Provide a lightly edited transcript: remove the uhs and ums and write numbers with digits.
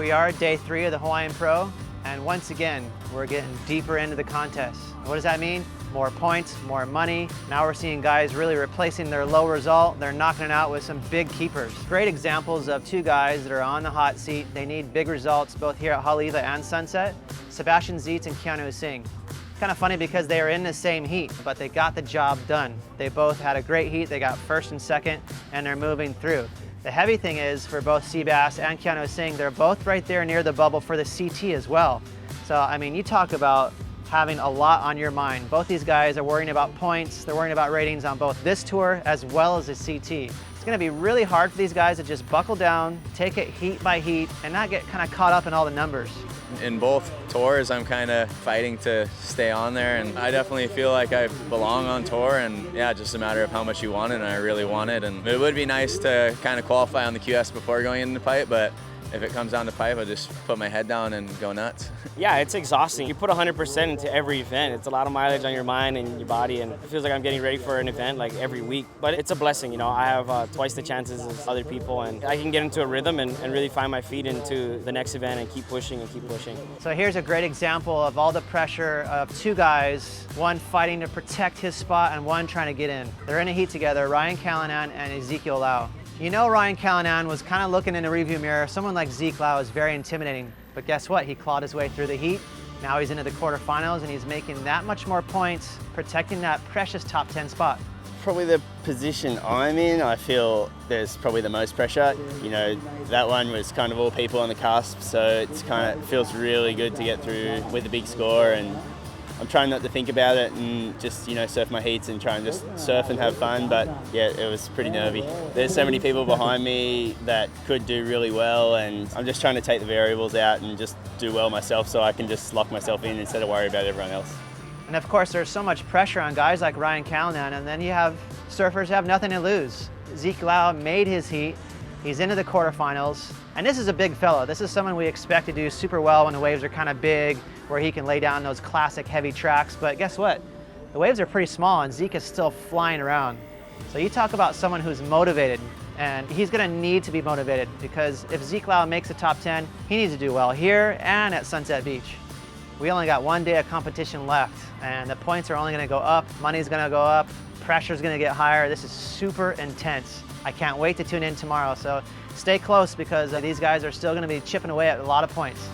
we are, day 3 of the Hawaiian Pro, and once again, we're getting deeper into the contest. What does that mean? More points, more money. Now we're seeing guys really replacing their low result. They're knocking it out with some big keepers. Great examples of 2 guys that are on the hot seat. They need big results both here at Haleiwa and Sunset. Sebastian Zietz and Keanu Singh. Kind of funny because they are in the same heat, but they got the job done. They both had a great heat. They got first and second, and they're moving through. The heavy thing is for both Seabass and Keanu Singh, they're both right there near the bubble for the CT as well. So, I mean, you talk about having a lot on your mind. Both these guys are worrying about points. They're worrying about ratings on both this tour as well as the CT. It's gonna be really hard for these guys to just buckle down, take it heat by heat, and not get kind of caught up in all the numbers. In both tours, I'm kind of fighting to stay on there, and I definitely feel like I belong on tour, and yeah, just a matter of how much you want it, and I really want it. And it would be nice to kind of qualify on the QS before going into the pipe, but if it comes down to pipe, I just put my head down and go nuts. Yeah, it's exhausting. You put 100% into every event. It's a lot of mileage on your mind and your body, and it feels like I'm getting ready for an event like every week. But it's a blessing, you know. I have twice the chances as other people, and I can get into a rhythm and really find my feet into the next event and keep pushing and keep pushing. So here's a great example of all the pressure of 2 guys, one fighting to protect his spot and one trying to get in. They're in a heat together, Ryan Callanan and Ezekiel Lau. You know Ryan Callanan was kind of looking in the rearview mirror. Someone like Zeke Lau is very intimidating, but guess what? He clawed his way through the heat. Now he's into the quarterfinals and he's making that much more points, protecting that precious top 10 spot. Probably the position I'm in, I feel there's probably the most pressure. You know, that one was kind of all people on the cusp, so it's kind of feels really good to get through with a big score, and I'm trying not to think about it and just, you know, surf my heats and try and just surf and have fun, but yeah, it was pretty nervy. There's so many people behind me that could do really well, and I'm just trying to take the variables out and just do well myself so I can just lock myself in instead of worry about everyone else. And of course, there's so much pressure on guys like Ryan Callanan, and then you have surfers who have nothing to lose. Zeke Lau made his heat. He's into the quarterfinals, and this is a big fellow. This is someone we expect to do super well when the waves are kind of big, where he can lay down those classic heavy tracks. But guess what? The waves are pretty small, and Zeke is still flying around. So you talk about someone who's motivated, and he's gonna need to be motivated, because if Zeke Lau makes the top 10, he needs to do well here and at Sunset Beach. We only got 1 day of competition left, and the points are only gonna go up, money's gonna go up, pressure's gonna get higher. This is super intense. I can't wait to tune in tomorrow, so stay close because these guys are still gonna be chipping away at a lot of points.